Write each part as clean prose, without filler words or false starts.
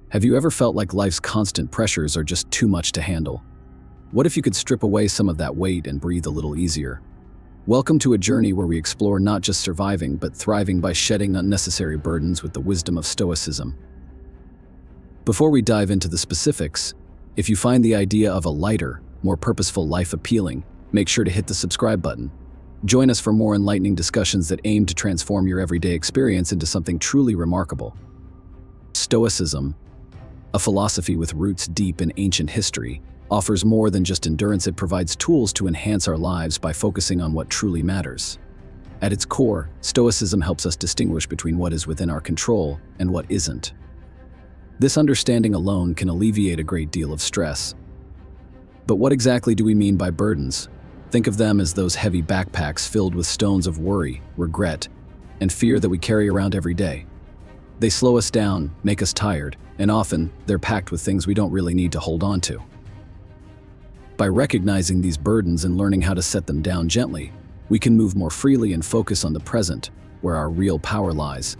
Have you ever felt like life's constant pressures are just too much to handle? What if you could strip away some of that weight and breathe a little easier? Welcome to a journey where we explore not just surviving, but thriving by shedding unnecessary burdens with the wisdom of Stoicism. Before we dive into the specifics, if you find the idea of a lighter, more purposeful life appealing, make sure to hit the subscribe button. Join us for more enlightening discussions that aim to transform your everyday experience into something truly remarkable. Stoicism, a philosophy with roots deep in ancient history, offers more than just endurance. It provides tools to enhance our lives by focusing on what truly matters. At its core, Stoicism helps us distinguish between what is within our control and what isn't. This understanding alone can alleviate a great deal of stress. But what exactly do we mean by burdens? Think of them as those heavy backpacks filled with stones of worry, regret, and fear that we carry around every day. They slow us down, make us tired, and often they're packed with things we don't really need to hold on to. By recognizing these burdens and learning how to set them down gently, we can move more freely and focus on the present, where our real power lies.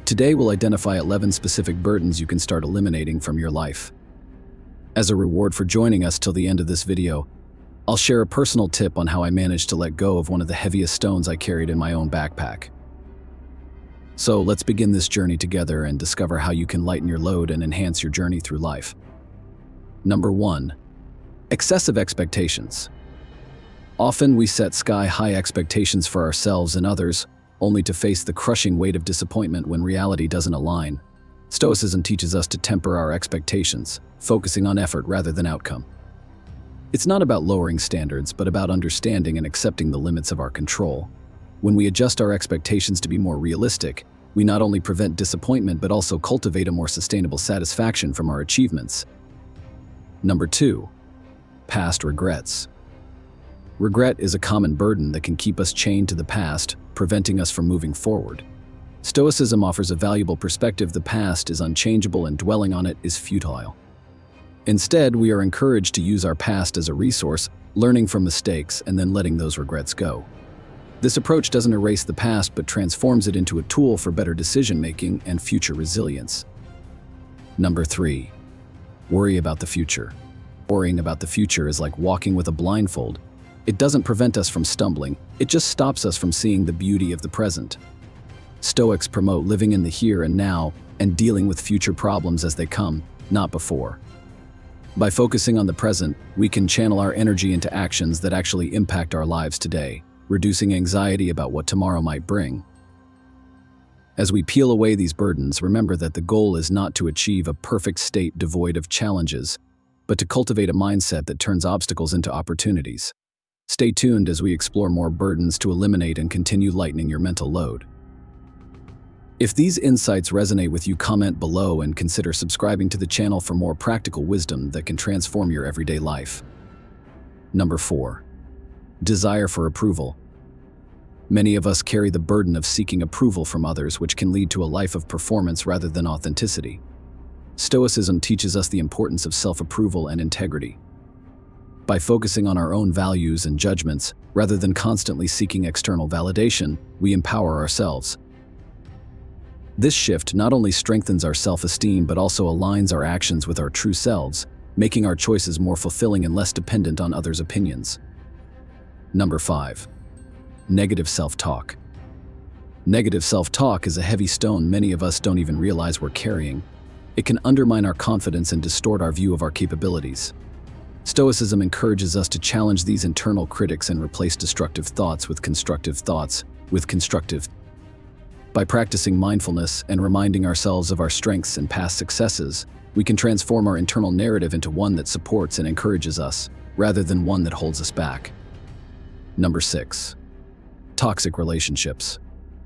Today we'll identify 11 specific burdens you can start eliminating from your life. As a reward for joining us till the end of this video, I'll share a personal tip on how I managed to let go of one of the heaviest stones I carried in my own backpack. So let's begin this journey together and discover how you can lighten your load and enhance your journey through life. Number 1. Excessive expectations. Often we set sky-high expectations for ourselves and others, only to face the crushing weight of disappointment when reality doesn't align. Stoicism teaches us to temper our expectations, focusing on effort rather than outcome. It's not about lowering standards, but about understanding and accepting the limits of our control. When we adjust our expectations to be more realistic, we not only prevent disappointment but also cultivate a more sustainable satisfaction from our achievements. Number 2. Past regrets. Regret is a common burden that can keep us chained to the past, preventing us from moving forward. Stoicism offers a valuable perspective. The past is unchangeable and dwelling on it is futile. Instead, we are encouraged to use our past as a resource, learning from mistakes and then letting those regrets go. This approach doesn't erase the past but transforms it into a tool for better decision-making and future resilience. Number 3. Worry about the future. Worrying about the future is like walking with a blindfold. It doesn't prevent us from stumbling, it just stops us from seeing the beauty of the present. Stoics promote living in the here and now and dealing with future problems as they come, not before. By focusing on the present, we can channel our energy into actions that actually impact our lives today, reducing anxiety about what tomorrow might bring. As we peel away these burdens, remember that the goal is not to achieve a perfect state devoid of challenges, but to cultivate a mindset that turns obstacles into opportunities. Stay tuned as we explore more burdens to eliminate and continue lightening your mental load. If these insights resonate with you, comment below and consider subscribing to the channel for more practical wisdom that can transform your everyday life. Number 4. Desire for approval. Many of us carry the burden of seeking approval from others, which can lead to a life of performance rather than authenticity. Stoicism teaches us the importance of self-approval and integrity. By focusing on our own values and judgments, rather than constantly seeking external validation, we empower ourselves. This shift not only strengthens our self-esteem but also aligns our actions with our true selves, making our choices more fulfilling and less dependent on others' opinions. Number 5. Negative self-talk. Negative self-talk is a heavy stone many of us don't even realize we're carrying. It can undermine our confidence and distort our view of our capabilities. Stoicism encourages us to challenge these internal critics and replace destructive thoughts with constructive thoughts, By practicing mindfulness and reminding ourselves of our strengths and past successes, we can transform our internal narrative into one that supports and encourages us, rather than one that holds us back. Number 6. Toxic relationships.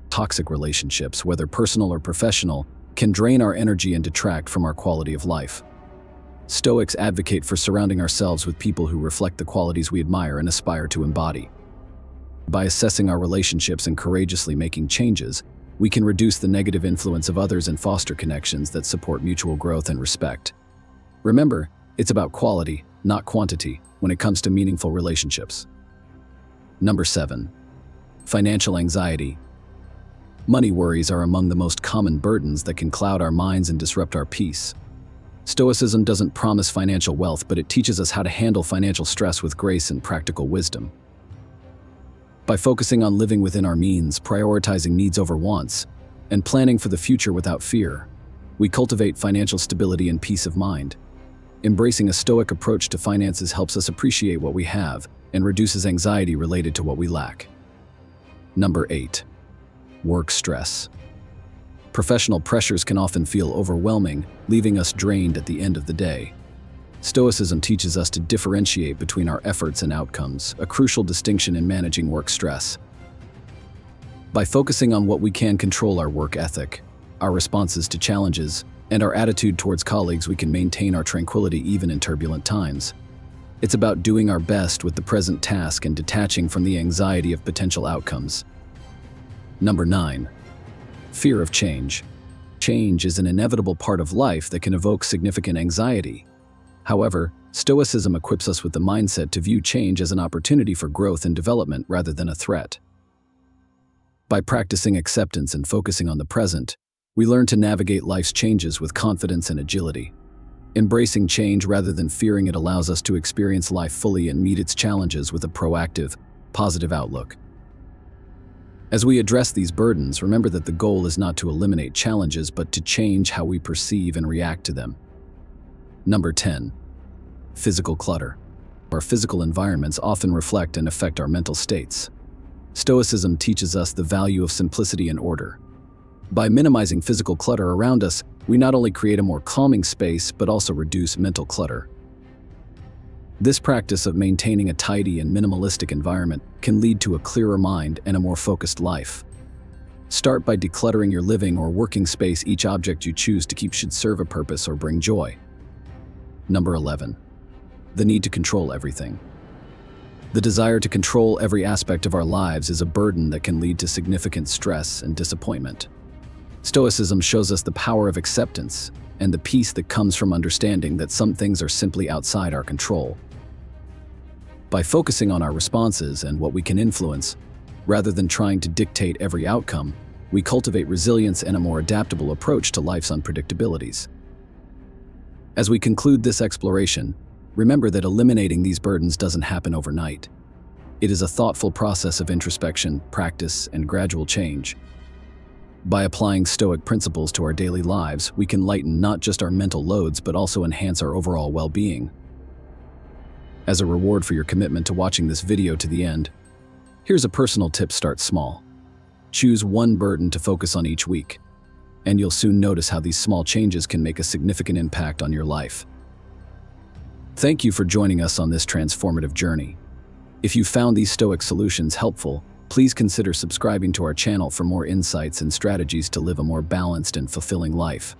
Toxic relationships, whether personal or professional, can drain our energy and detract from our quality of life. Stoics advocate for surrounding ourselves with people who reflect the qualities we admire and aspire to embody. By assessing our relationships and courageously making changes, we can reduce the negative influence of others and foster connections that support mutual growth and respect. Remember, it's about quality, not quantity, when it comes to meaningful relationships. Number 7. Financial anxiety. Money worries are among the most common burdens that can cloud our minds and disrupt our peace. Stoicism doesn't promise financial wealth, but it teaches us how to handle financial stress with grace and practical wisdom. By focusing on living within our means, prioritizing needs over wants, and planning for the future without fear, we cultivate financial stability and peace of mind. Embracing a Stoic approach to finances helps us appreciate what we have and reduces anxiety related to what we lack. Number 8. Work stress. Professional pressures can often feel overwhelming, leaving us drained at the end of the day. Stoicism teaches us to differentiate between our efforts and outcomes, a crucial distinction in managing work stress. By focusing on what we can control, our work ethic, our responses to challenges, and our attitude towards colleagues, we can maintain our tranquility even in turbulent times. It's about doing our best with the present task and detaching from the anxiety of potential outcomes. Number 9. Fear of change. Change is an inevitable part of life that can evoke significant anxiety. However, Stoicism equips us with the mindset to view change as an opportunity for growth and development rather than a threat. By practicing acceptance and focusing on the present, we learn to navigate life's changes with confidence and agility. Embracing change rather than fearing it allows us to experience life fully and meet its challenges with a proactive, positive outlook. As we address these burdens, remember that the goal is not to eliminate challenges, but to change how we perceive and react to them. Number 10. Physical clutter. Our physical environments often reflect and affect our mental states. Stoicism teaches us the value of simplicity and order. By minimizing physical clutter around us, we not only create a more calming space, but also reduce mental clutter. This practice of maintaining a tidy and minimalistic environment can lead to a clearer mind and a more focused life. Start by decluttering your living or working space. Each object you choose to keep should serve a purpose or bring joy. Number 11. The need to control everything. The desire to control every aspect of our lives is a burden that can lead to significant stress and disappointment. Stoicism shows us the power of acceptance and the peace that comes from understanding that some things are simply outside our control. By focusing on our responses and what we can influence, rather than trying to dictate every outcome, we cultivate resilience and a more adaptable approach to life's unpredictabilities. As we conclude this exploration, remember that eliminating these burdens doesn't happen overnight. It is a thoughtful process of introspection, practice, and gradual change. By applying Stoic principles to our daily lives, we can lighten not just our mental loads, but also enhance our overall well-being. As a reward for your commitment to watching this video to the end, here's a personal tip: start small. Choose one burden to focus on each week, and you'll soon notice how these small changes can make a significant impact on your life. Thank you for joining us on this transformative journey. If you found these Stoic solutions helpful, please consider subscribing to our channel for more insights and strategies to live a more balanced and fulfilling life.